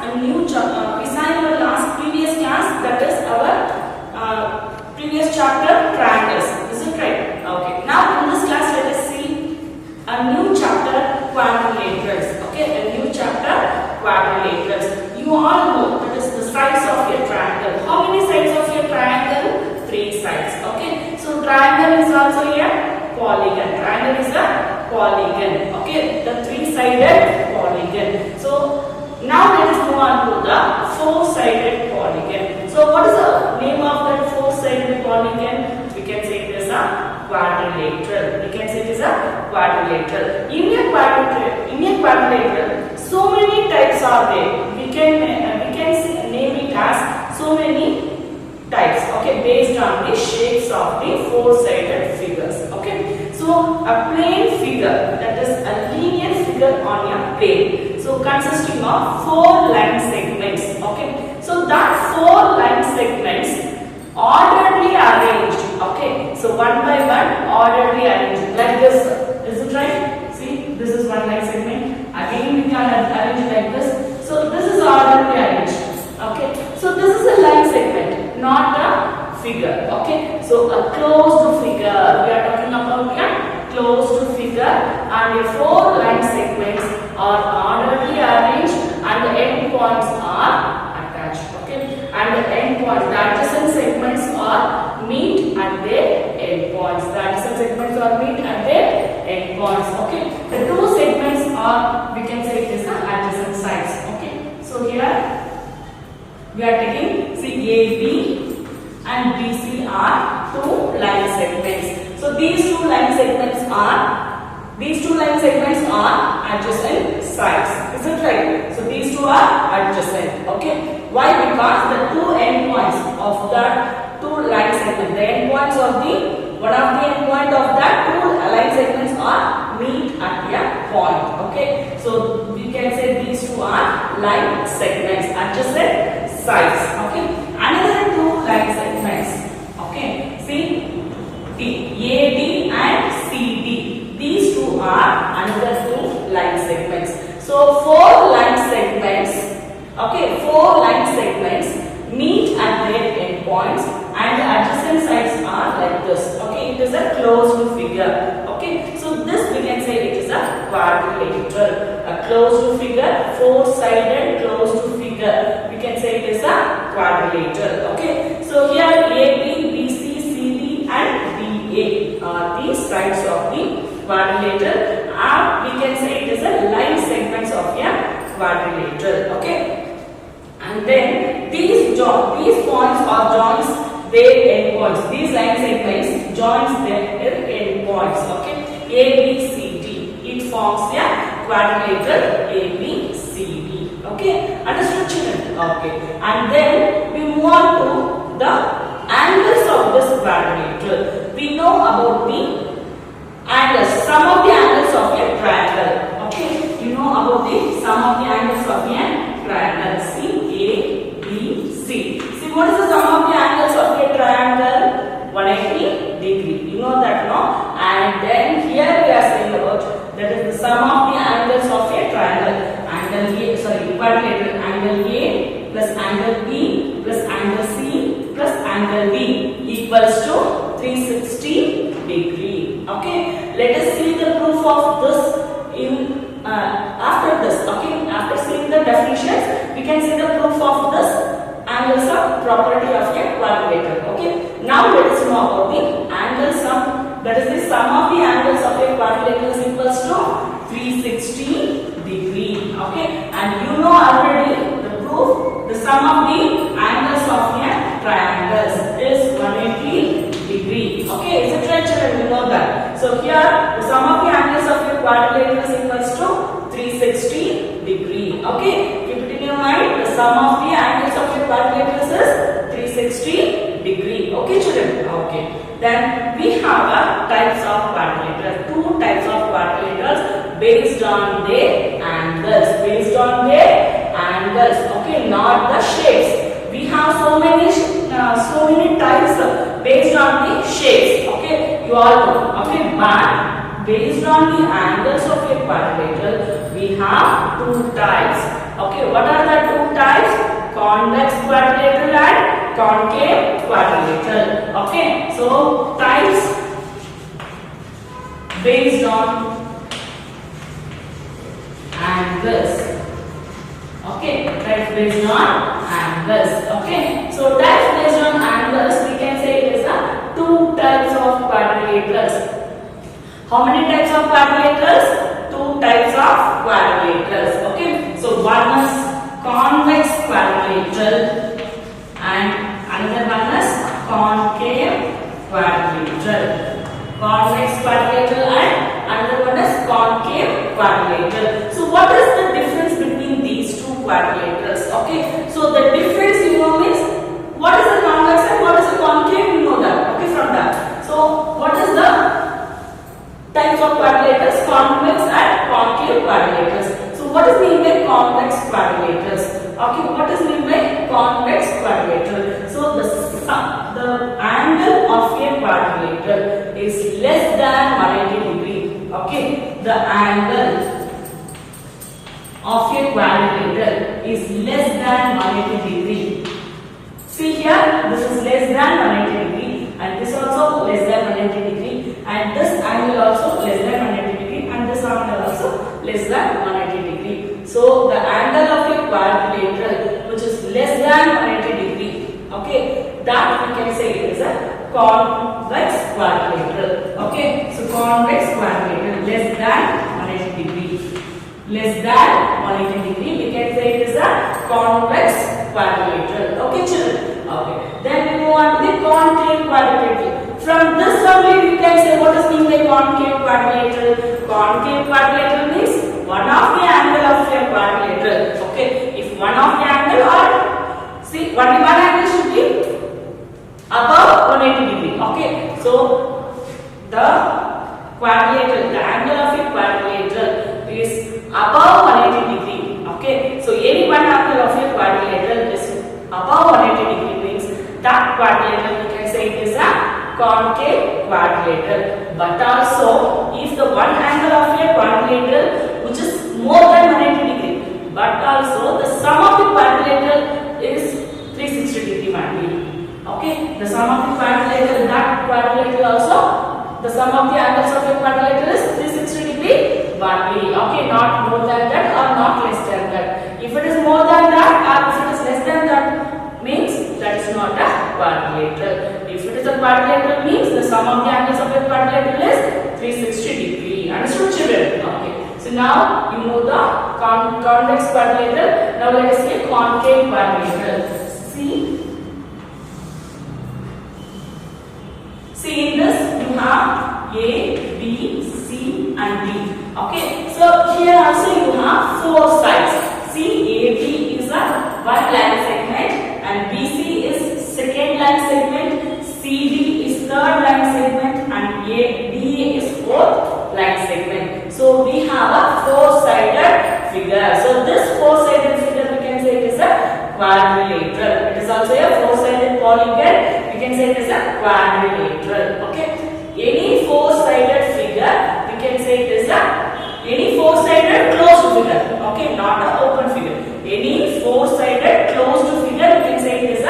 a new we saw in our last previous class, that is our previous chapter, triangles. Is it right? Okay. Now in this class, let us see a new chapter, quadrilaterals. Okay, a new chapter, quadrilaterals. You all know that is the sides of your triangle. How many sides of your triangle? 3 sides. Okay. So triangle is also a polygon. Triangle is a polygon. Okay, the 3-sided polygon. So now let us move on to the 4-sided polygon. So what is the name of that 4-sided polygon? We can say it is a quadrilateral. We can say it is a quadrilateral. In a quadrilateral, so many types are there. We can name it as so many types. Okay, based on the shapes of the 4-sided figures. Okay, so a plane figure, that is a linear figure on a plane. So consisting of 4 line segments. Okay, so that 4 line segments orderly arranged. Okay, so one by one orderly arranged like this. Is it right? See, this is one line segment. Again we can arrange like this. So this is orderly arranged. Okay, so this is a line segment, not a figure. Okay, so a closed figure. We are talking about a closed figure, and the 4 line segments are orderly arranged, and the end points are attached. Okay, and the end points, the adjacent segments are meet at their end points. The adjacent segments are meet at their end points. Okay, the 2 segments are, we can say it is the adjacent sides. Okay, so here we are taking, see, AB and BC are 2 line segments. So these 2 line segments are adjacent sides. Is it right? So these 2 are adjacent. Okay. Why? Because the 2 end points of that 2 line segments, the end points of the one of the end point of that 2 line segments are meet at a point. Okay. So we can say these 2 are line segments, adjacent sides. Okay. Another 2 line segments. Okay. See, AD and CD. These 2 are another 2 line segments. So 4 line segments. Okay, 4 line segments meet at their end points, and the adjacent sides are like this. Okay, it is a closed figure. Okay, so this we can say it is a quadrilateral. A closed figure, 4-sided closed figure. We can say it is a quadrilateral. Okay, so here AB, BC, CD and DA are the sides of the quadrilateral, and we can say it is a line segments of a quadrilateral. Okay, and then these points are joins their end points. These line segments joins their end points. Okay, ABCD. It forms a quadrilateral ABCD. Okay, understood, children? Okay, and then we move on to the angles of this quadrilateral. We know about the angles, sum of the angles of a triangle. Okay, you know about the sum of the angles of a triangle. See, A, B, C. See, what is the sum of the angles of a triangle? 180 degree. You know that, no? And then here we are saying about that is the sum of the angles of a triangle. Quadrilateral. Angle A plus angle B plus angle C plus angle D equals to 360 degree. Okay, let us see the proof of this in after this. Okay, after seeing the definitions, we can see the proof of this angle sum property of a quadrilateral. Okay, now let us know about the angle sum. That is the sum of the angles of a quadrilateral is equals to 360 degree. Okay, and you know already the proof, the sum of the angles of a triangles is 180 degree. Okay, is it right, children? You know that. So here the sum of the angles of a quadrilateral is equals to 360 degree. Okay, keep it in your mind. The sum of the angles of a quadrilateral is 360 degree. Okay, children? Okay. Then we have types of quadrilaterals. 2 types of quadrilaterals based on their angles. Based on their angles. Okay, not the shapes. We have so many types based on the shapes. Okay, you all know. Okay, but based on the angles of a quadrilateral, we have 2 types. Okay, what are the 2 types? convex quadrilateral and concave quadrilateral. Okay, so types based on angles. Okay, types based on angles. Okay, so types based on angles, we can say it is a two types of quadrilaterals. How many types of quadrilaterals? Two types of quadrilaterals. Okay, so one is convex quadrilateral and another one is concave quadrilateral. Convex quadrilateral and another one is concave quadrilateral. So what is the difference between these two quadrilaterals? Okay, so the difference you know means what is the convex and what is the concave, you know that. Okay, from that. So what is the types of quadrilaterals? Convex and concave quadrilaterals. So what is mean by convex quadrilaterals? Okay, what is mean by convex quadrilateral? So the angle of a quadrilateral is less than 180 degree. Okay, the angle of a quadrilateral is less than 180 degree. See here, this is less than 180 degree and this also less than 180 degree and this angle also less than 180 degree and this angle also less than 180 degree. So the angle of a quadrilateral which is less than 180 degree, okay, that we can say it is a convex quadrilateral. Okay, so convex quadrilateral less than 180 degree. Less than 180 degree, we can say it is a convex quadrilateral. Okay, children. Okay. Then we move on to the concave quadrilateral. From this only we can say what is mean by concave quadrilateral. Concave quadrilateral means one of the angle of a quadrilateral. Okay. If one of the angle or see only one angle should be above 180 degree. Okay. So the quadrilateral, the angle of a quadrilateral is above 180 degree. Okay. So any one angle of a quadrilateral is above 180 degree means that quadrilateral we can say it is a concave quadrilateral. But also if the one angle of a quadrilateral which is more than 180 degree, but also the sum of the quadrilateral is 360 degree might be. Okay, the sum of the quadrilateral, that quadrilateral also, the sum of the angles of a quadrilateral is 360 degree might be. Okay, not more than that or not less than that. If it is more than that or if it is less than that means that is not a quadrilateral. If it is a quadrilateral means the sum of the angles of a quadrilateral is 360 degree. Understood, children? Okay. So now you know the convex quadrilateral. Now let us see concave quadrilateral. See in this you have A, B, C and D. Okay. So here also you have four sides. See, AB is a one line segment and BC is second line segment, CD is third line segment and DA is fourth line segment. So we have a four-sided figure. So this four-sided figure we can say it is a quadrilateral. It is also a four-sided polygon. We can say it is a quadrilateral. Okay. Any four-sided figure we can say it is a any four-sided closed figure. Okay, not an open figure. Any four-sided closed figure we can say it is a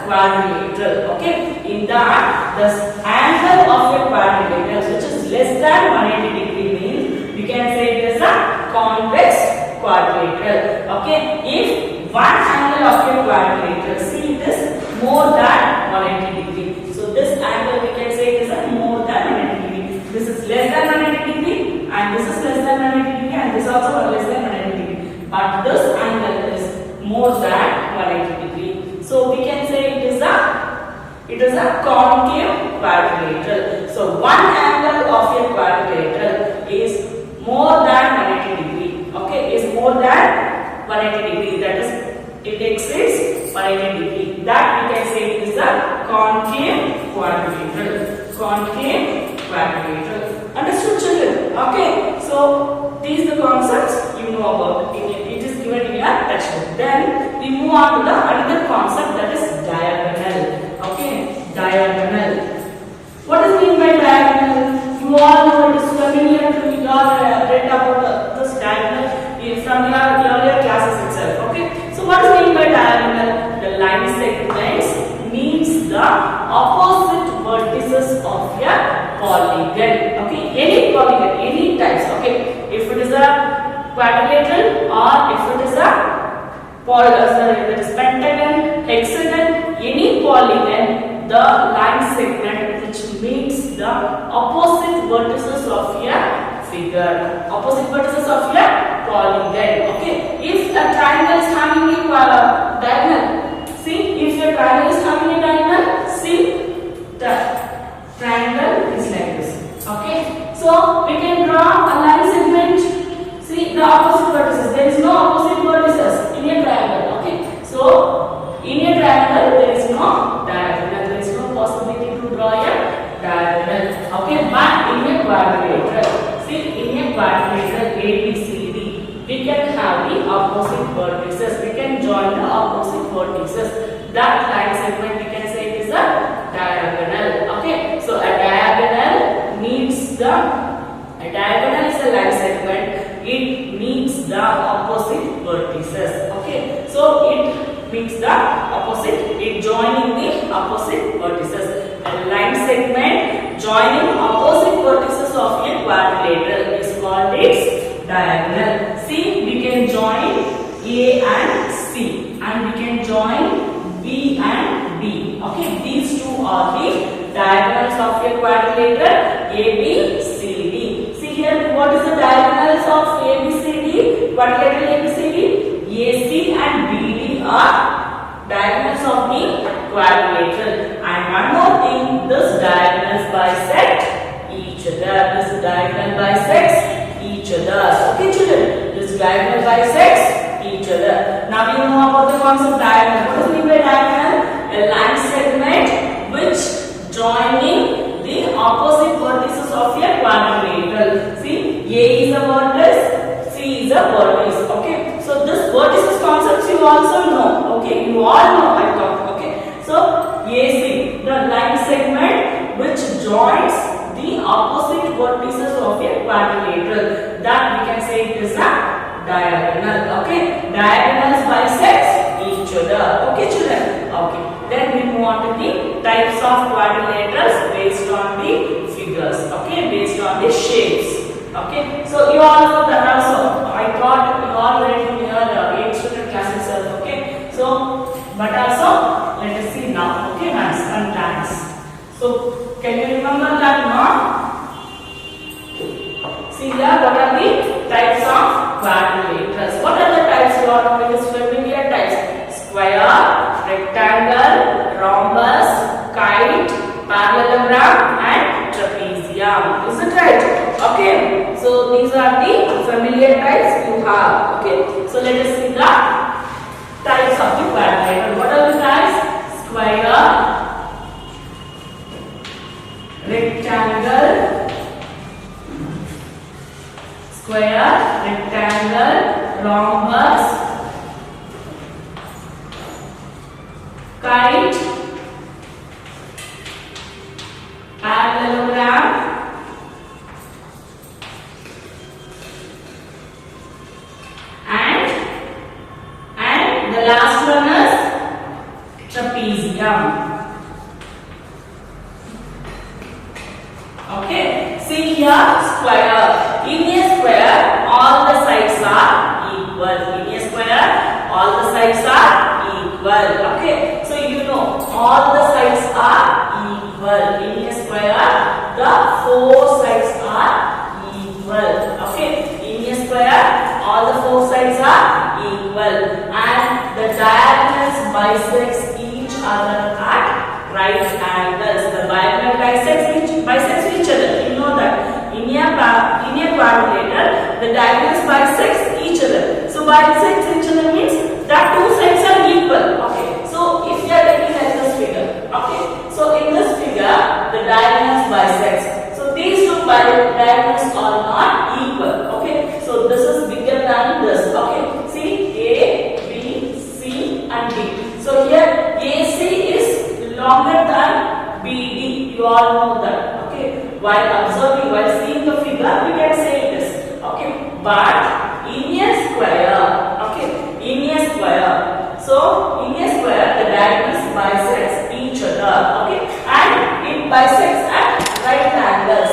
quadrilateral. Okay, in that the angle of a quadrilateral which is less than 180 degree means we can say it is a convex quadrilateral. Okay, if one angle of a quadrilateral, see it is more than 180 degree. So this angle we can say it is a more than 180 degree. This is less than 180 degree and this is less than 180 degree and this also less than 180 degree. But this angle is more than 180 degree. So we can say it is a concave quadrilateral. So one angle of a quadrilateral is more than 180 degree. Okay, is more than 180 degree. That is, it exceeds 180 degree. That we can say it is a concave quadrilateral. Concave quadrilateral. Understood, children? Okay. So these are the concepts you know about. It is given in your textbook. Then we move on to the another concept, that is diagonal. Okay, diagonal. What is mean by diagonal? You all know it is familiar to you. All read about this diagonal from your earlier classes itself. Okay. So what is mean by diagonal? quadrilateral, or if it is a that is pentagon, hexagon, any polygon, the line segment which meets the opposite vertices of a figure, opposite vertices of a polygon. Okay, if a triangle is having a diagonal, see, if your triangle is having a diagonal, see, the triangle is like this. Okay, so we can draw a line segment. See the opposite vertices. There is no opposite vertices in a triangle. Okay, so in a triangle there is no diagonal. There is no possibility to draw a diagonal. Okay, but in a quadrilateral, see, in a quadrilateral ABCD, we can have the opposite vertices. We can join the opposite vertices. That line segment we can say it is a diagonal. Okay, so a diagonal meets a diagonal is a line segment. It meets the opposite vertices. Okay, so it meets the opposite. It joining the opposite vertices. A line segment joining opposite vertices of a quadrilateral is called its diagonal. See, we can join A and C, and we can join B and D. Okay, these two are the diagonals of a quadrilateral A, B, C, D. See here, what is the diagonals of A, B, C, D? Quadrilateral A, B, C, D? A, C and B, D are diagonals of the quadrilateral. And one more thing, this diagonals bisect each other. This diagonal bisects each other. Okay, children, this diagonal bisects each other. Now we know about the concept diagonal. What does it mean by diagonal? A line segment which joining the opposite vertices of a quadrilateral. See, A is a vertex, C is a vertex. Okay, so this vertices concepts you also know. Okay, you all know I thought. Okay, so AC, the line segment which joins the opposite vertices of a quadrilateral. That we can say it is a diagonal. Okay, diagonals bisect each other. Okay, children. Okay. Then we move on to the types of quadrilaterals based on the figures. Okay, based on the shapes. Okay, so you all know that also. I thought you all read in your 8th student class itself. Okay, so but also let us see now. Okay, maths and plans. So can you remember that now? See here, what are the types of quadrilaterals? What are the types you all know? It is familiar types: square, rectangle, rhombus, kite, parallelogram and trapezium. Is it right? Okay, so these are the familiar types you have. Okay, so let us see the types of the quadrilateral. What are the types? Square, rectangle, square, rectangle, rhombus, kite, parallelogram, and the last one is trapezium. Okay, see here, square. In a square, all the sides are equal. In a square, all the sides are equal. Okay, so you know all the sides are equal. In a square, the four sides are equal. Okay, in a square, all the four sides are equal, and the diagonals bisects each other at right angles. The diagonal bisects each other. You know that in a quadrilateral, the diagonals bisects each other. So bisects each other means that two sides are equal. Okay, so if you are taking like this figure, okay, so in this figure the diagonals bisects. So these two diagonals are not equal. Okay, so this is bigger than this. Okay, see, A, B, C and D. So here AC is longer than BD. You all know that. Okay, while observing, while seeing the figure, we can say this. Okay, but in a square, okay, in a square, so in a square the diagonals bisects each other. Okay, and it bisects at right angles.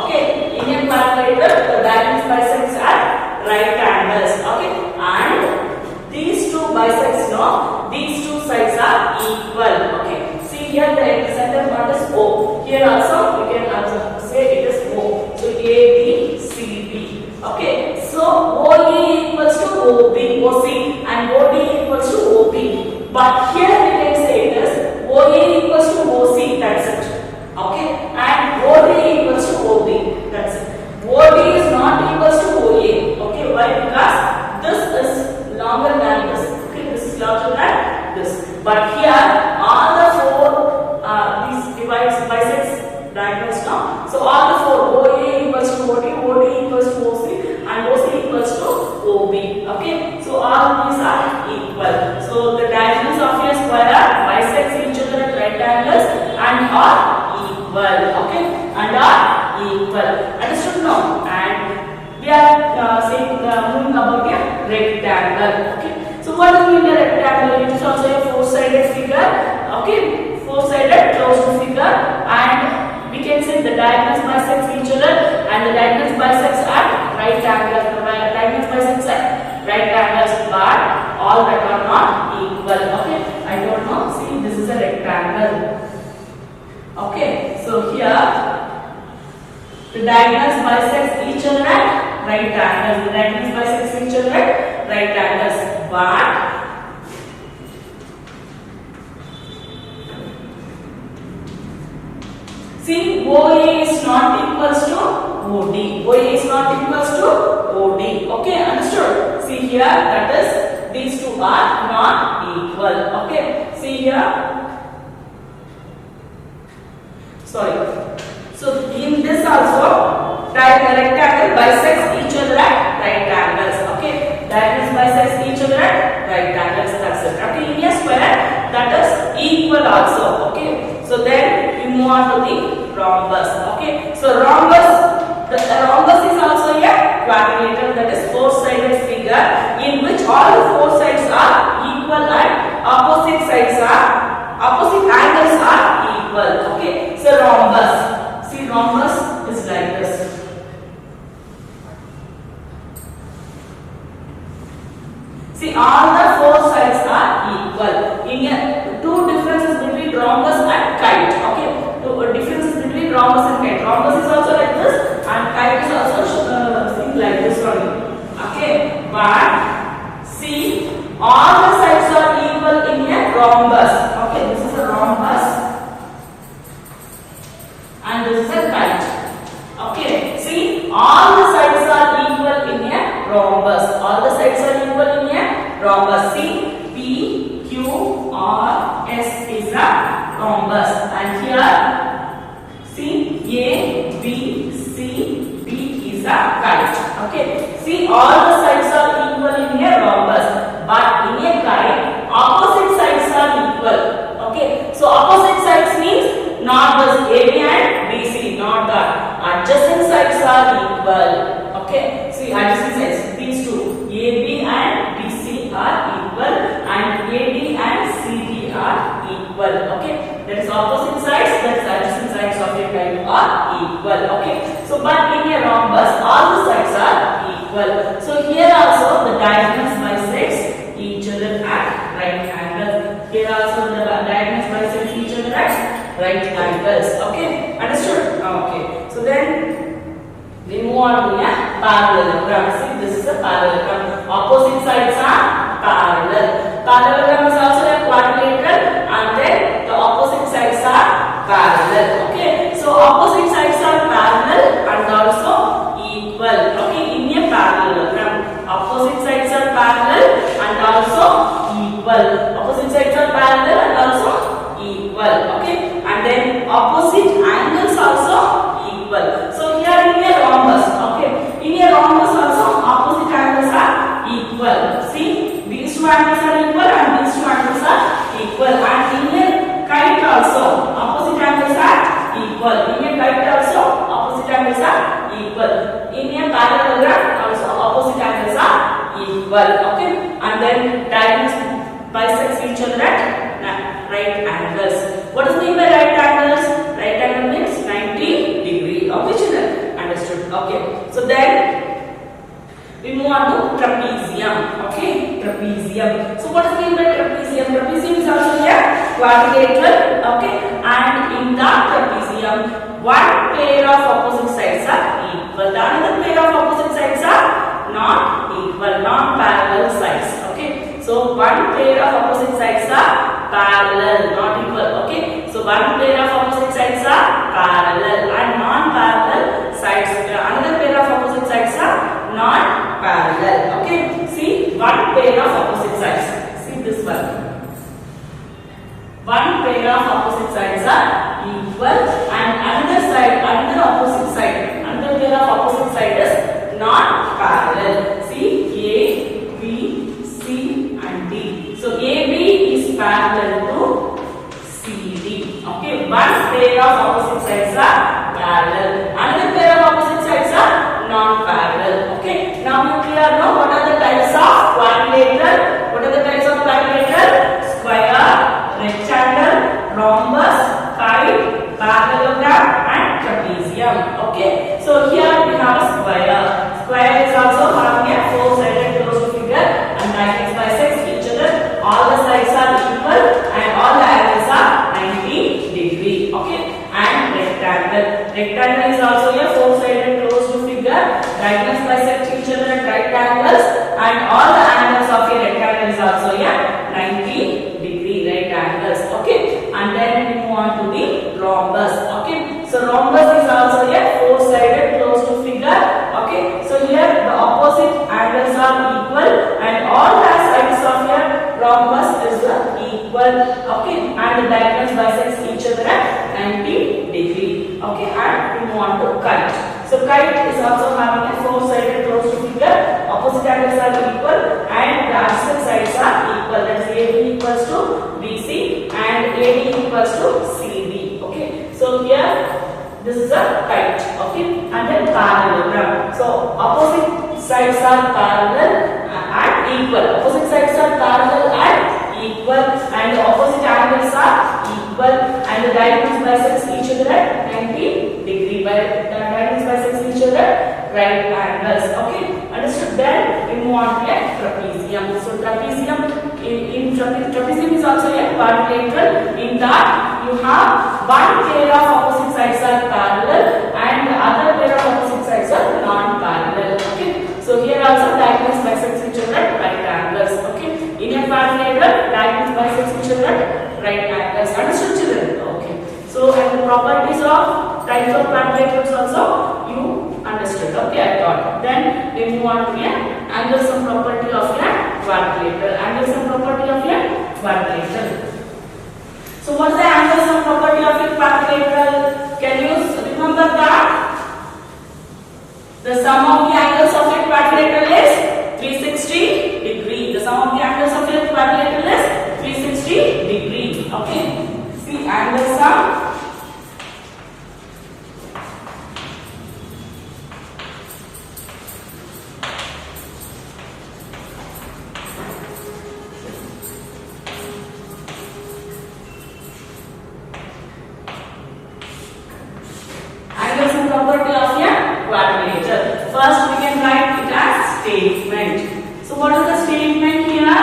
Okay, in a quadrilateral the diagonals bisects at right angles. angles. Okay, and these two bisects, no, these two sides are equal. Okay, see here the center part is O. Here also we can also say it is O. So A, B, C, D. Okay, so OE equals to OB, OC, and OD equals to OP. But here we can say it is OA equals to OC. That's it. Okay, and OD equals to OB. That's it. OD is not equals to OA. Okay, why? Because this is longer than this. Okay, this is larger than this. But here all the four these divides bisects diagonals now. So all the four OA equals to OD, OD equals to OC, and OC equals to OB. Okay, so all these are equal. So the diagonals of your square are bisects each other at right angles and are equal. Okay, and are equal. Understood now? And we are saying moving about a rectangle. Okay, so what do we mean a rectangle? It is also a four-sided figure. Okay, four-sided closed figure, and we can say the diagonals bisects each other, and the diagonals bisects at right angles. The diagonals bisects at right angles, but all that are not equal. Okay, I don't know. See, this is a rectangle. Okay, so here the diagonals bisects each other at right angles. The diagonals bisects each other at right angles, but see, OA is not equals to OD. OA is not equals to OD. Okay, understood? See here, that is, these two are not equal. Okay, see here. Sorry. So in this also, rectangle bisects each other at right angles. Okay, diagonals bisects each other at right angles. That's it. Okay, in a square, that is equal also. Okay, so then we move on to the rhombus. Okay, so rhombus, the rhombus is also a quadrilateral, that is four-sided figure in which all the four sides are equal and opposite angles are equal. Okay, so rhombus. See, rhombus is like this. See, all the four sides are equal. In a two differences between rhombus and kite. Okay, two differences between rhombus and kite. Rhombus is also like this, and kite is also like this only. Okay, but see, all the sides are equal in a rhombus. Okay, this is a rhombus, and this is a kite. Okay, see, all the sides are equal in a rhombus. All the sides are equal in a rhombus. See, P, Q, R, S is a rhombus, and here, see, A, B, C, D is a kite. Okay, see, all the sides are equal in a rhombus, but in a kite, opposite sides are equal. Okay, so opposite sides means not this AB and BC, not that. Adjacent sides are equal. Okay, see, adjacent sides, these two, AB and BC are equal, and AD and CD are equal. Okay, that is opposite sides, that is adjacent sides of a kite are equal. Okay, so but in a rhombus, all the sides are equal. So here also the diagonals bisects each other at right angles. Here also the diagonals bisects each other at right angles. Okay, understood? Okay, so then we move on to a parallelogram. See, this is a parallelogram. Opposite sides are parallel. Parallelogram is also a quadrilateral, and then the opposite sides are parallel. Okay, so opposite sides are parallel and also equal. Okay, in a parallelogram, opposite sides are parallel and also equal. Opposite sides are parallel and also equal. Okay, and then opposite angles also equal. So here in a rhombus, okay, in a rhombus also opposite angles are equal. See, these two angles are equal and these two angles are equal, and in a kite also opposite angles are equal. In a kite also opposite angles are equal. In a parallelogram also opposite angles are equal. Okay, and then diagonals bisects each other at right angles. What does it mean by right angles? Right angle means 90 degree. Okay, children, understood? Okay, so then We move on to trapezium. Okay, trapezium. So what is mean by trapezium? Trapezium is also a quadrilateral. Okay, and in the trapezium, one pair of opposite sides are equal. The another pair of opposite sides are not equal, non-parallel sides. Okay, so one pair of opposite sides are parallel, not equal. Okay, so one pair of opposite sides are parallel and non-parallel sides. Another pair of opposite sides are not parallel. Okay, see one pair of opposite sides. See this one. One pair of opposite sides are equal and another opposite side, another pair of opposite side is not parallel. See A, B, C and D. So AB is parallel to CD. Okay, one pair of opposite sides are parallel. Another pair of opposite sides are non-parallel. Okay, now you clear now what are the types of quadrilateral? What are the types of quadrilateral? Square, rectangle, rhombus, kite, parallelogram and trapezium. Okay, so here we have a square. Square is also having a four-sided closed figure and diagonals bisect each other. All the sides are equal and all the angles are 90 degree. Okay, and rectangle. Rectangle is also a four-sided closed figure. Diagonals bisect each other at right angles and all the angles of a rectangle is also a 90 degree right angles. Okay, and then we move on to the rhombus. Okay, so rhombus is also a four-sided closed figure. Okay, so here the opposite angles are equal and all the sides of a rhombus is equal. Okay, and the diagonals bisect each other at 90 degree. Okay, and we move on to kite. So kite is also having a four-sided closed figure. Opposite angles are equal and the adjacent sides are equal. That is AB equals to BC and AD equals to CD. Okay, so here this is a kite. Okay, and then parallelogram. So opposite sides are parallel and equal. Opposite sides are parallel and equal and the opposite angles are equal and the diagonals bisect each other at 90 degree. By diagonals bisect each other right angles. Okay, understood? Then we move on to a trapezium. So trapezium trapezium is also a quadrilateral. In that you have one pair of opposite sides are parallel and the other pair of opposite sides are non-parallel. Okay, so here also diagonals bisect each other at right angles. Okay, in a quadrilateral diagonals bisect each other at right angles. Understood, children? Okay, so and the properties of types of quadrilaterals also you understood. Okay, I thought. Then we move on to a angle sum property of a quadrilateral. Angle sum property of a quadrilateral. So what is the angle sum property of a quadrilateral? Can you remember that? The sum of the angles of a quadrilateral is 360 degree. The sum of the angles of a quadrilateral is 360 degree. Okay. See angle sum. Property of a quadrilateral. First we can write it as statement. So what is the statement here?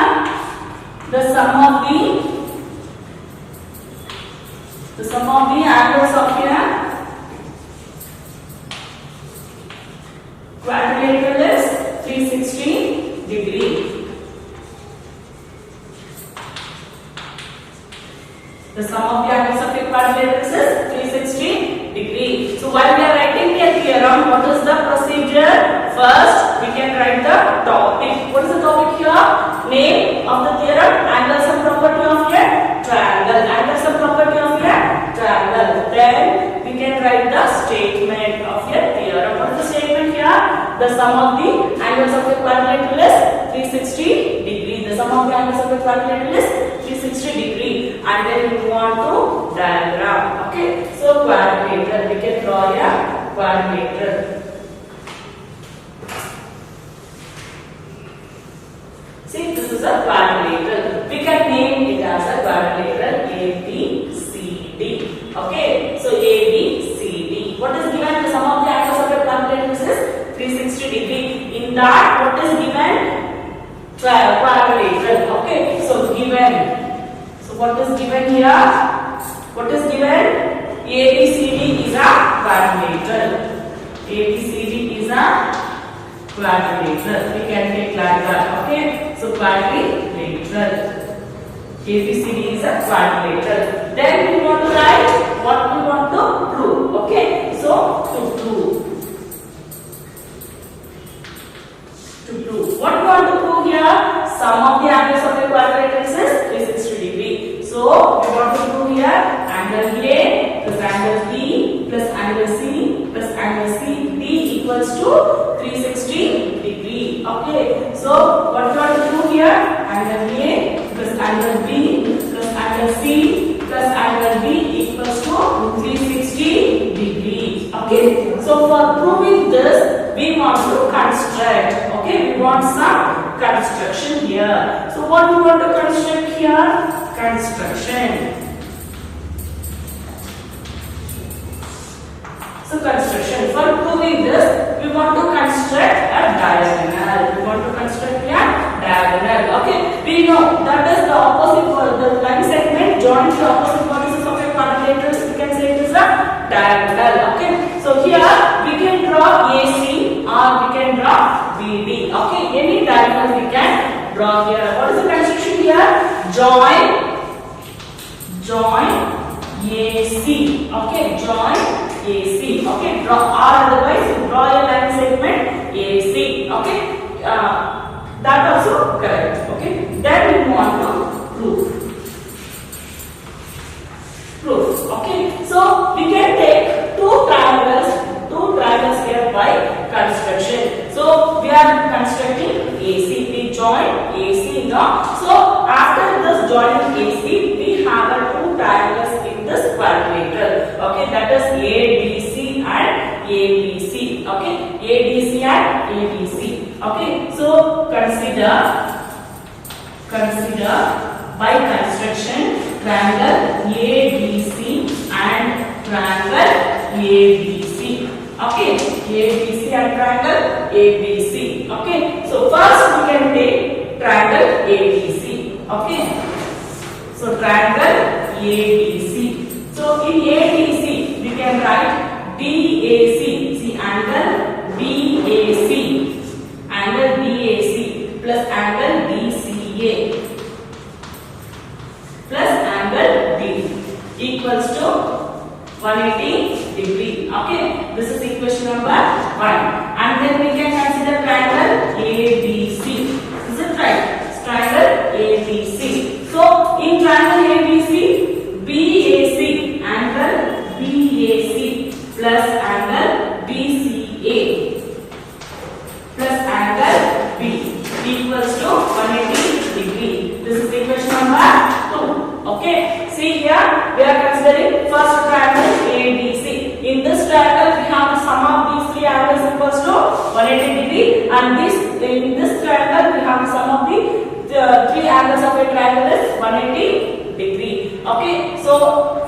The sum of the angles of a quadrilateral is 360 degree. The sum of the angles of a quadrilateral is 360 degree. So while we are writing a theorem, what is the procedure? First, we can write the topic. What is the topic here? Name of the theorem, angle sum property of a triangle. Angle sum property of a triangle. Then we can write the statement of a theorem. What is the statement here? The sum of the angles of a quadrilateral is 360 degree. The sum of the angles of a quadrilateral is 360 degree. And then we move on to diagram. Okay, so quadrilateral, we can draw a quadrilateral. See, this is a quadrilateral. We can name it as a quadrilateral ABCD. Okay, so ABCD. What is given? The sum of the angles of a quadrilateral is 360 degree. In In that, what is given? Quadrilateral. Okay, so given. So what is given here? What is given? ABCD is a quadrilateral. ABCD is a quadrilateral. We can take like that. Okay, so quadrilateral. ABCD is a quadrilateral. Then we want to write what we want to prove. Okay, so to prove. What we want to prove here? Sum of the angles of a quadrilateral is 360 degree. So we want to prove here angle A plus angle B plus angle C plus angle CD equals to 360 degree. Okay. So what we want to prove here? Angle A plus angle B plus angle C plus angle D equals to 360 degree. Okay. So for proving this, we want to construct. Okay, we want some construction here. So what we want to construct here? Construction. So construction. For proving this, we want to construct a diagonal. We want to construct a diagonal. Okay, we know that is the opposite for the line segment joins the opposite vertices of a quadrilateral. We can say it is a diagonal. Okay, so here we can draw AC or we can draw BD. Okay, any diagonal we can draw here. What is the construction here? Join AC. Okay, join AC. Okay, draw or otherwise you draw a line segment AC. Okay, that also correct. Okay, then we want to prove. Okay, so we can take two triangles here by construction. So we are constructing AC. We join AC now. So after this joining AC, we have two triangles in this quadrilateral. Okay, that is ADC and ABC. Okay, ADC and ABC. Okay, so consider by construction triangle ADC and triangle ABC. Okay, ABC and triangle ABC. Okay, so first we can take triangle ABC. Okay, so triangle ABC. So in ADC we can write DAC. See, angle BAC, angle BAC plus angle BCA plus angle D equals to 180 degree. Okay, this is equation number 1. And then we can consider triangle ABC. Is it right? Triangle ABC. So in triangle ABC, BAC, angle BAC plus angle BCA plus angle B equals to 180 degree. This is equation number 2. Okay, see here we are considering first triangle ABC. In this triangle we have the sum of these three angles equals to 180 degree, and in this triangle we have the sum of the three angles of a triangle is 180 degree. Okay, so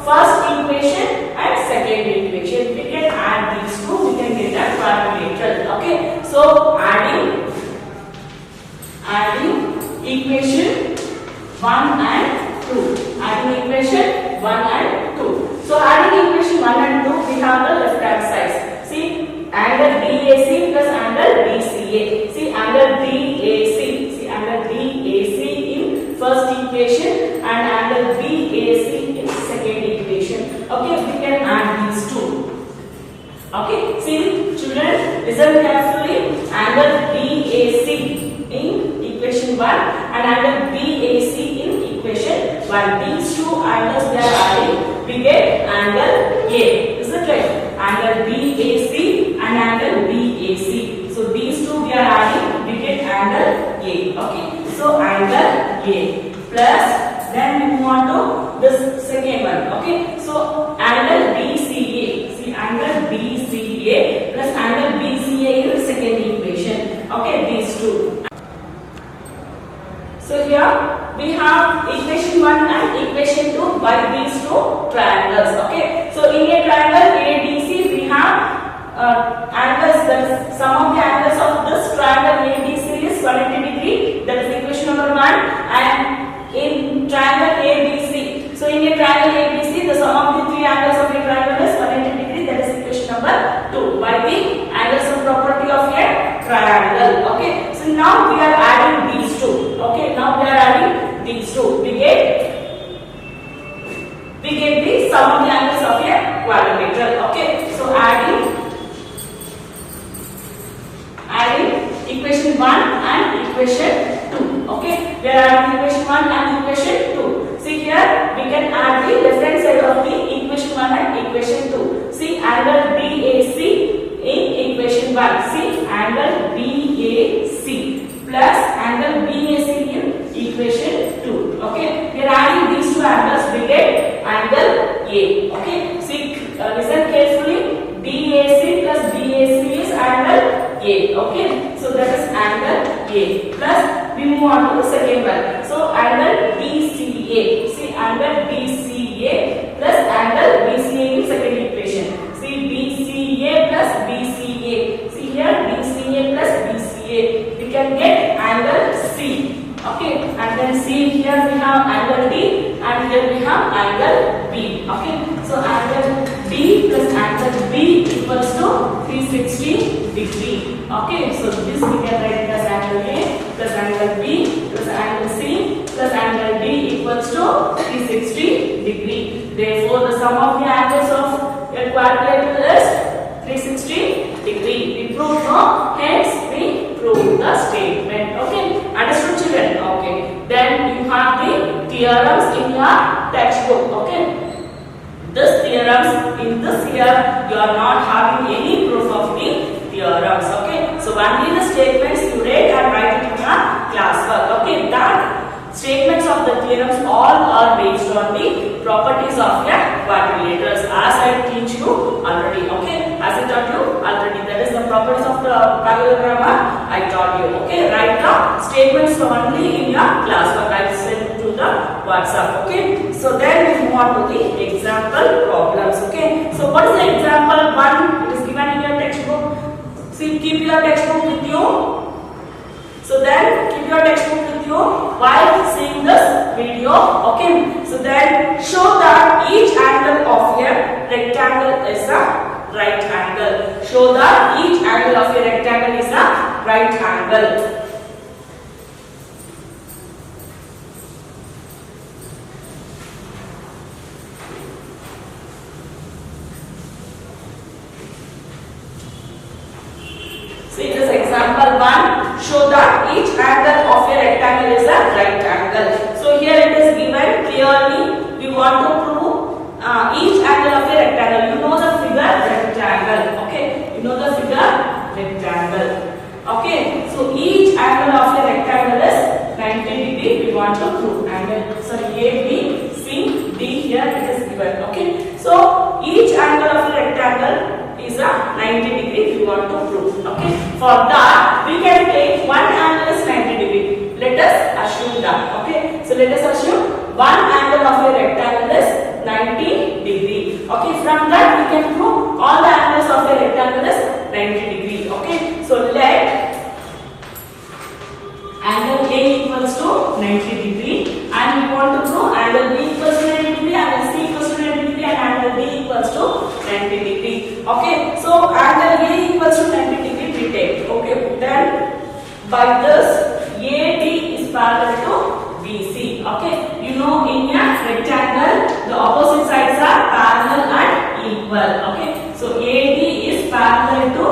first equation and second equation we can add these two, we can get a quadrilateral. Okay, so adding equation 1 and 2. Adding equation 1 and 2. So adding equation 1 and 2, we have the left hand side. See, angle BAC plus angle BCA. See, angle BAC. See, angle BAC in first equation and angle BAC in second equation. Okay, we can add these two. Okay, see, children, listen carefully. Angle BAC in equation 1 and angle BAC in equation 1. These two angles we are adding, we get angle A. Is it right? Angle BAC and angle BAC. So these two we are adding, we get angle A. Okay, so angle A plus then we move on to this second one. Okay, so angle BCA. See, angle BCA plus angle BCA in the second equation. Okay, these two. So here we have equation 1 and equation 2 by these two triangles. Okay, so in a triangle ADC we have angles, that is sum of the angles of this triangle ABC is 180 degree. That is equation number 1. And in triangle ABC, so in a triangle ABC, the sum of the three angles of a triangle is 180 degree. That is equation number 2. By the angle sum property of a triangle. Okay. So now we are adding these two. Okay. Now we are adding these two. We get the sum of the angles of a quadrilateral. Okay. So adding equation 1 and equation 2. Okay. We are adding equation 1 and equation 2. See here we can add the left hand side of the equation 1 and equation 2. See angle BAC in equation 1. See angle BAC plus angle BAC in equation 2. Okay. We are adding these two angles. We get angle A. Okay. See listen carefully. DAC plus BAC is angle A. Okay. So that is angle A. Plus we move on to the second one. So angle BCA. See angle BCA plus angle BCA in second equation. See BCA plus BCA. See here BCA plus BCA. We can get angle C. Okay. And then see here we have angle D and here we have angle B. Okay. So angle D plus angle B equals to 360 degree. Okay. So this we can write as angle A plus angle B plus angle C plus angle D equals to 360 degree. Therefore, the sum of the angles of a quadrilateral is 360 degree. We proved no, hence we prove the statement. Okay. Understood, children? Okay. Then you have the theorems in your textbook. Okay. This theorems in this year you are not having any proof of the theorems. Okay. So only the statements you read and write it in your classwork. Okay. That statements of the theorems all are based on the properties of your quadrilaterals as I teach you already. Okay. As I taught you already. That is the properties of the parallelogram I taught you. Okay. Write the statements only in your classwork. I send to the WhatsApp. Okay. So then we move on to the example problems. Okay. So what is the example 1? It is given in your textbook. See, keep your textbook with you. So then keep your textbook with you while seeing this video. Okay. So then show that each angle of a rectangle is a right angle. Show that each angle of a rectangle is a right angle. See this example 1. Show that each angle of a rectangle is a right angle. So here it is given clearly. We want to prove each angle of a rectangle. You know the figure rectangle. Okay. You know the figure rectangle. Okay. So each angle of a rectangle is 90 degree. We want to prove angle. Sorry, A, B, C, D. Here it is given. Okay. So each angle of a rectangle is a 90 degree we want to prove. Okay. For that we can take one angle is 90 degree. Let us assume that. Okay. So let us assume one angle of a rectangle is 90 degree. Okay. From that we can prove all the angles of a rectangle is 90 degree. Okay. So let angle A equals to 90 degree and we want to prove angle B equals to 90 degree, angle C equals to 90 degree and angle D equals to 90 degree. Okay. So angle A equals to 90 degree we take. Okay. Then by this AD is parallel to BC. Okay. You know in a rectangle the opposite sides are parallel and equal. Okay. So AD is parallel to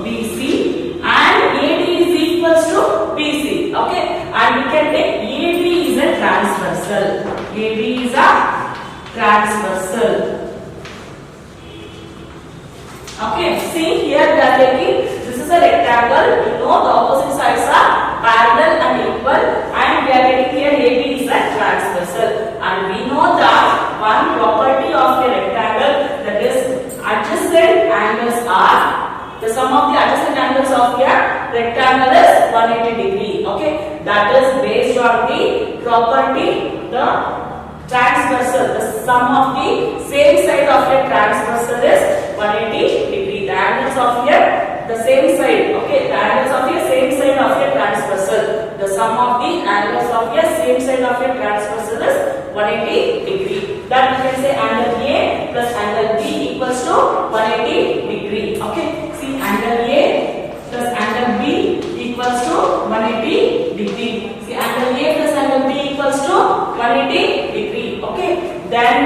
BC and AD is equals to BC. Okay. And we can take AD is a transversal. AD is a transversal. Okay, see here we are taking this is a rectangle. You know the opposite sides are parallel and equal, and we are getting here AB is a transversal. And we know that one property of a rectangle, that is adjacent angles are the sum of the adjacent angles of a rectangle is 180 degree. Okay, that is based on the property the transversal. The sum of the same side of a transversal is 180 degree. The angles of here the same side, okay, the angles of your same side of your transversal, the sum of the angles of your same side of your transversal is 180 degree. That we can say angle A plus angle B equals to 180 degree. Okay, see angle A plus angle B equals to 180 degree. See angle A plus angle B equals to 180 degree. Okay, then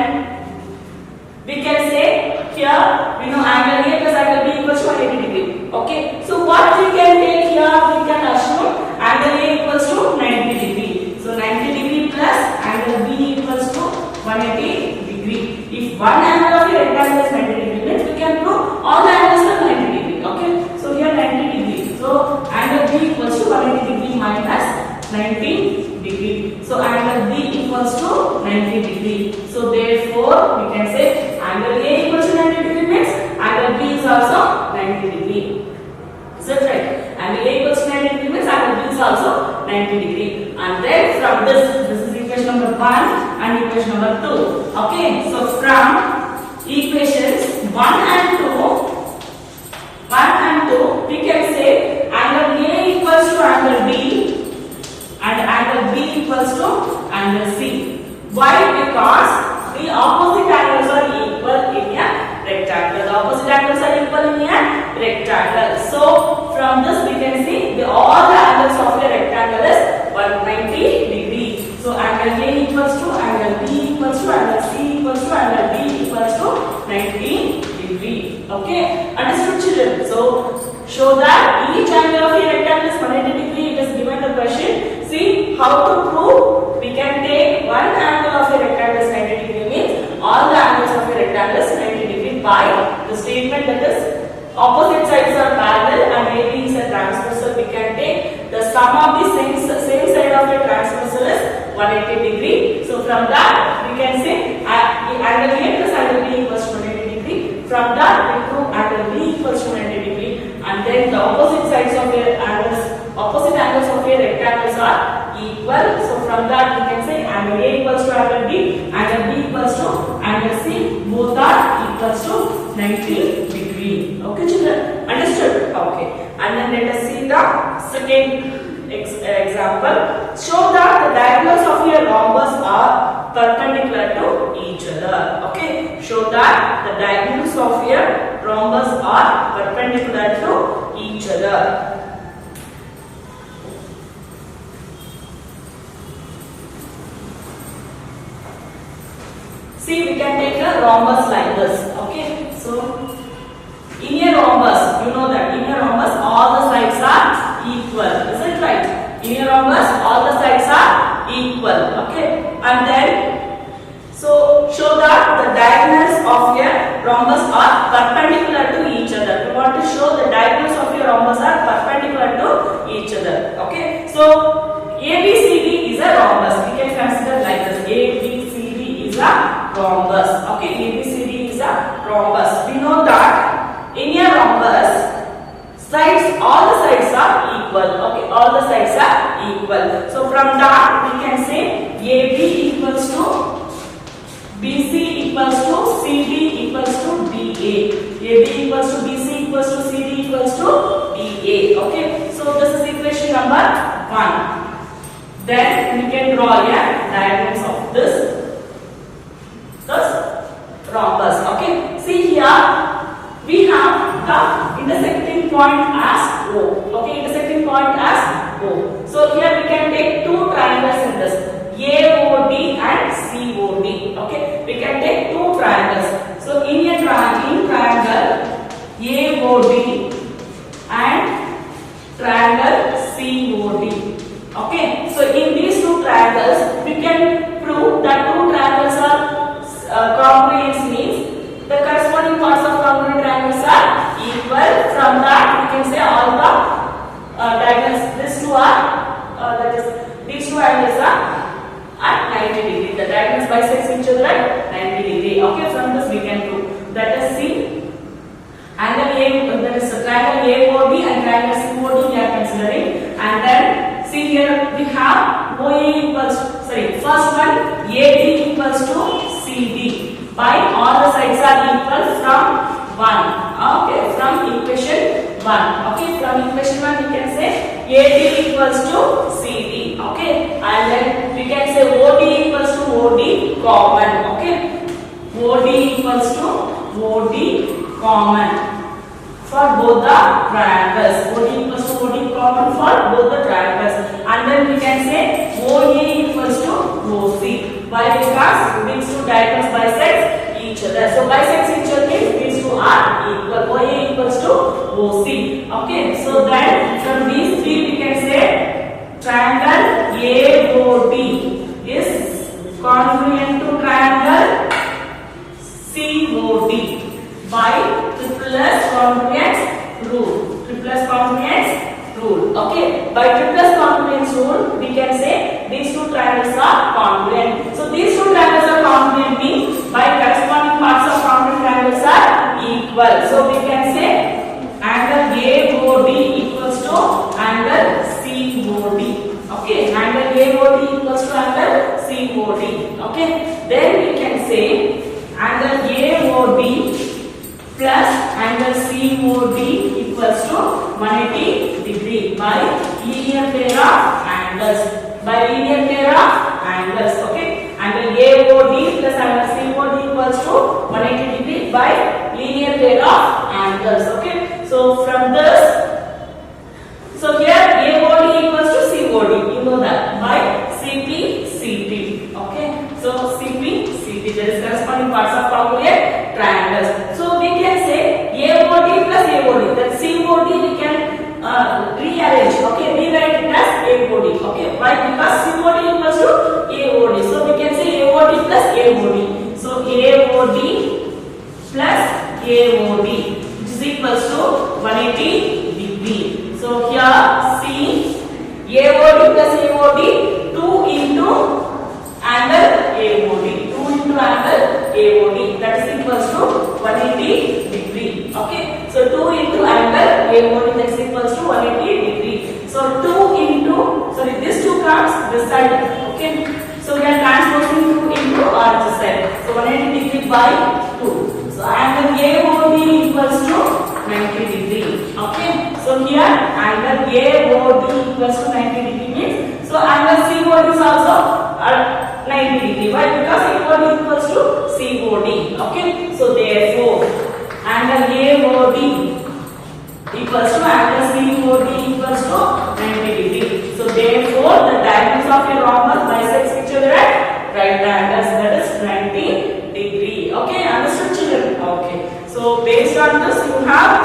we can say here we know angle A plus angle B equals to 180 degree. Okay, so what we can take here, we can assume angle A equals to 90 degree. So 90 degree plus angle B equals to 180 degree. If one angle of your rectangle is 90 degree, means we can prove all the angles are 90 degree. Okay, so here 90 degree. So angle B equals to 180 degree minus 90 degree. So angle B equals to 90 degree. So therefore we can say angle A equals to 90 degree means angle B is also 90 degree. Is that right? Angle A equals to 90 degree means angle B is also 90 degree. And then from this is equation number 1 and equation number 2. Okay, so from equations 1 and 2, we can say angle A equals to angle B and angle B equals to angle C. Why? Because the opposite angles are equal in a rectangle. The opposite angles are equal in a rectangle. So from this we can see all the angles of a rectangle is 190 degree. So angle A equals to angle B equals to angle C equals to angle D equals to 90 degree. Okay, understood children? So show that each angle of a rectangle is 180 degree. It is given the question. See how to prove. We can take one angle of a rectangle is 90 degree means all the angles of a rectangle is 90 degree by the statement that is opposite sides are parallel and AB is a transversal. We can take the sum of the same side of the transversal is 180 degree. So from that we can say angle A plus angle B equals to 180 degree. From that we prove angle B equals to 90 degree. And then the opposite sides of the angles, opposite angles of a rectangles are equal. So from that we can say angle A equals to angle B, angle B equals to angle C, both are equals to 90 degree. Okay children, understood? Okay, and then let us see the second example. Show that the diagonals of your rhombus are perpendicular to each other. Okay, show that the diagonals of your rhombus are perpendicular to each other. See, we can take a rhombus like this. Okay, so in a rhombus, you know that in a rhombus all the sides are equal. Is it right? In a rhombus all the sides are equal. Okay, and then so show that the diagonals of a rhombus are perpendicular to each other. We want to show the diagonals of a rhombus are perpendicular to each other. Okay, so ABCD is a rhombus. We can consider like this. ABCD is a rhombus. Okay, ABCD is a rhombus. We know that in a rhombus, all the sides are equal. Okay, all the sides are equal. So from that we can say AB equals to BC equals to CD equals to DA. AB equals to BC equals to CD equals to DA. Okay, so this is equation number 1. Then we can draw a diagrams of this rhombus. Okay, see here we have the intersecting point as O. Okay, intersecting point as O. So here we can take two triangles in this, AOD and COD. Okay, we can take two triangles. So in a triangle AOD and triangle COD. Okay, so in these two triangles we can prove that two triangles are congruent, means the corresponding parts of congruent triangles are equal. From that we can say all the diagonals, these two angles are at 90 degree. The diagonals bisect each other at 90 degree. Okay, from this we can prove. Let us see angle A, that is triangle AOD and triangle COD we are considering. And then see here we have OA equals, first one AD equals to CD by all the sides are equal from 1. Okay, from equation 1. 1. Okay, from equation 1 we can say AD equals to CD. Okay, and then we can say OD equals to OD common. Okay, OD equals to OD common for both the triangles. OD equals to OD common for both the triangles, and then we can say OA equals to OC. Why? Because these two diagonals bisect each other. So bisects each other means these two are equal. OA equals to OC. Okay, so then from these three we can say triangle AOD is congruent to triangle COD by triplus congruence rule. Triplus congruence rule. Okay, by triplus congruence rule we can say these two triangles are congruent. So these two triangles are congruent means by corresponding parts of congruent triangles are equal. So we can say angle AOD equals to angle COD. Okay, angle AOD equals to angle COD. Okay, then we can say angle AOD plus angle COD equals to 180 degree by linear pair of angles. By linear pair of angles. Okay, angle AOD plus angle COD equals to 180 degree by linear pair of angles. Okay, so from this, so here AOD equals to COD. You know that by CP CP. Okay, so CP CP, there is corresponding parts of congruent triangles. So we can say AOD plus AOD. That COD we can rearrange. Okay, rewrite it as AOD. Okay, why? Because COD equals to AOD. So we can say AOD plus AOD. So AOD plus AOD, which is equals to 180 degree. So here see AOD plus AOD 2 into angle AOD. 2 into angle AOD, that is equals to 180 degree. Okay, so 2 into angle AOD, that is equals to 180 degree. So 2 into, sorry, this 2 comes this side. Okay, so we are transposing 2 into RHS side. So 180 degree by 2. So angle AOD equals to 90 degree. Okay, so here angle AOD equals to 90 degree means, so angle COD is also 90 degree. Why? Because AOD equals to COD. Okay, so therefore angle AOD equals to angle COD equals to 90 degree. So therefore the diagonals of a rhombus bisects each other at right angles, that is 90 degree. Okay, understood children? Okay, so based on this you have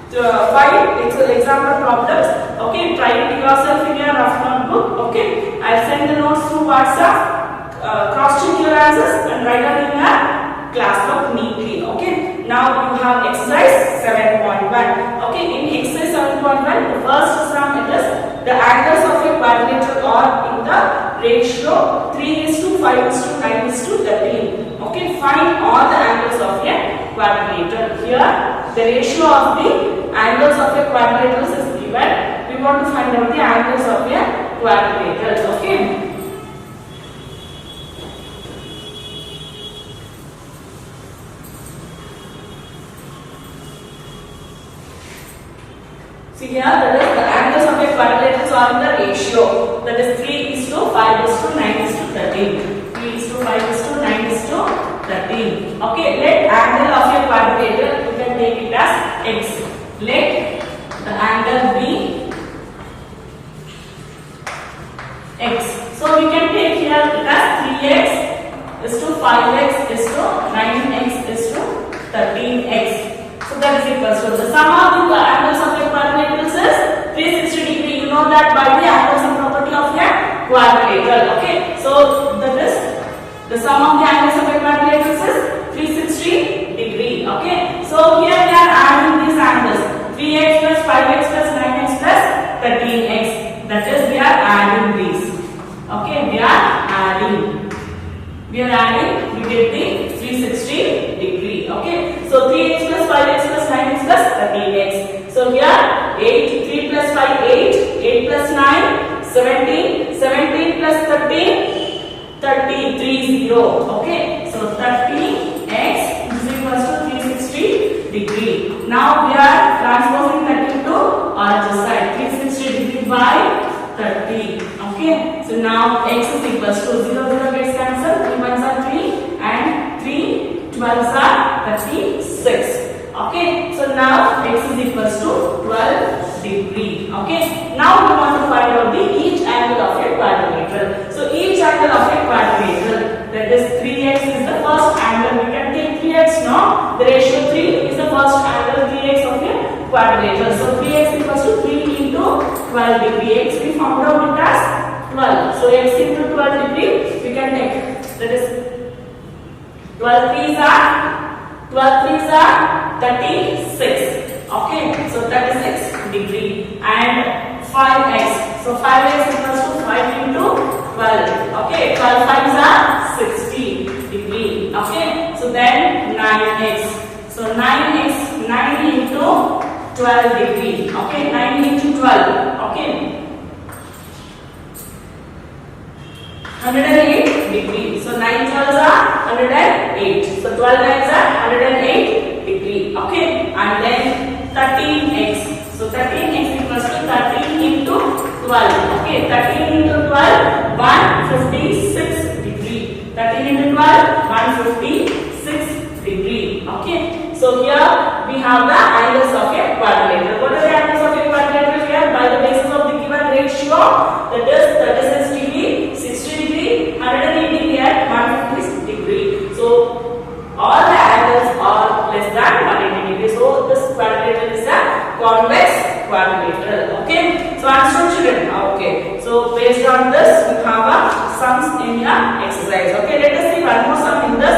5 example problems. Okay, try it yourself in your rough notebook. Okay, I'll send the notes through WhatsApp. Cross check your answers and write down in your class book neatly. Okay, now you have exercise 7.1. Okay, in exercise 7.1 the first sum is the angles of a quadrilateral are in the ratio 3:5:9:13. Okay, find all the angles of a quadrilateral. Here the ratio of the angles of a quadrilateral is given. We want to find out the angles of a quadrilateral. Okay. See here, that is the angles of a quadrilateral are in the ratio, that is 3:5:9:13. 3:5:9:13. Okay, let angle of a quadrilateral, you can take it as x. Let the angle be x. So we can take here it as 3x is to 5x is to 9x is to 13x. So that is equal to the sum of the angles of a quadrilateral is 360 degree. You know that by the angle sum property of a quadrilateral. Okay, so that is the sum of the angles of a quadrilateral is 360 degree. Okay, so here we are adding these angles 3x plus 5x plus 9x plus 13x. That is we are adding these. Okay, we are adding. We get the 360 degree. Okay, so 3x plus 5x plus 9x plus 13x. So here 8, 3 plus 5, 8, 8 plus 9, 17, 17 plus 13, 30, 30. Okay, so 30x is equals to 360 degree. Now we are transposing 30 to RHS side. 360 degree by 30. Okay. So now x is equals to 0 0 gets cancelled. 3 ones are 3 and 3 12s are 36. Okay. So now x is equals to 12 degree. Okay. Now we want to find out the each angle of a quadrilateral. So each angle of a quadrilateral, that is 3x is the first angle. We can take 3x now. The ratio 3 is the first angle 3x of a quadrilateral. So 3x equals to 3 into 12 degree. X we found out it as 12. So x into 12 degree we can take. That is 12 3s are 36. Okay, so 36 degree and 5x. So 5x equals to 5 into 12. Okay, 12 5s are 60 degree. Okay, so then 9x. So 9x 9 into 12 degree. Okay, 9 into 12. Okay, 108 degree. So 9 12s are 108. So 12 9s are 108 degree. Okay, and then 13x. So 13x equals to 13 into 12. Okay, 13 into 12 156 degree. 13 into 12 156 degree. Okay, so here we have the angles of a quadrilateral. What are the angles of a quadrilateral here? By the basis of the given ratio, that is 36 degree, 60 degree, 180 degree and 156 degree. So all the angles are less than 180 degree. So this quadrilateral is a convex quadrilateral. Okay, so understood children? Okay, so based on this we have a sums in your exercise. Okay, let us see one more sum in this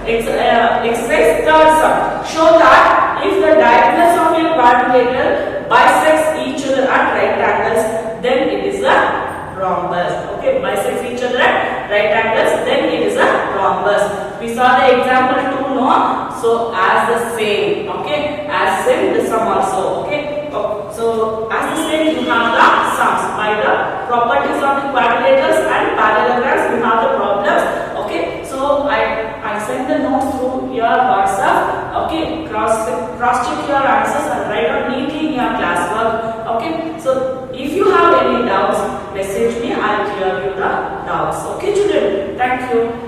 exercise. Third sum. Show that if the diagonals of a quadrilateral bisects each other at right angles, then it is a rhombus. Okay, bisects each other at right angles, then it is a rhombus. We saw the example 2 no, so as the same. Okay, as same the sum also. Okay, so as the same you have the sums by the properties of the quadrilaterals and parallelograms. We have the problems. Okay, so I send the notes through your WhatsApp. Okay, cross check your answers and write out neatly in your classwork. Okay, so if you have any doubts, message me. I'll clear you the doubts. Okay, children. Thank you.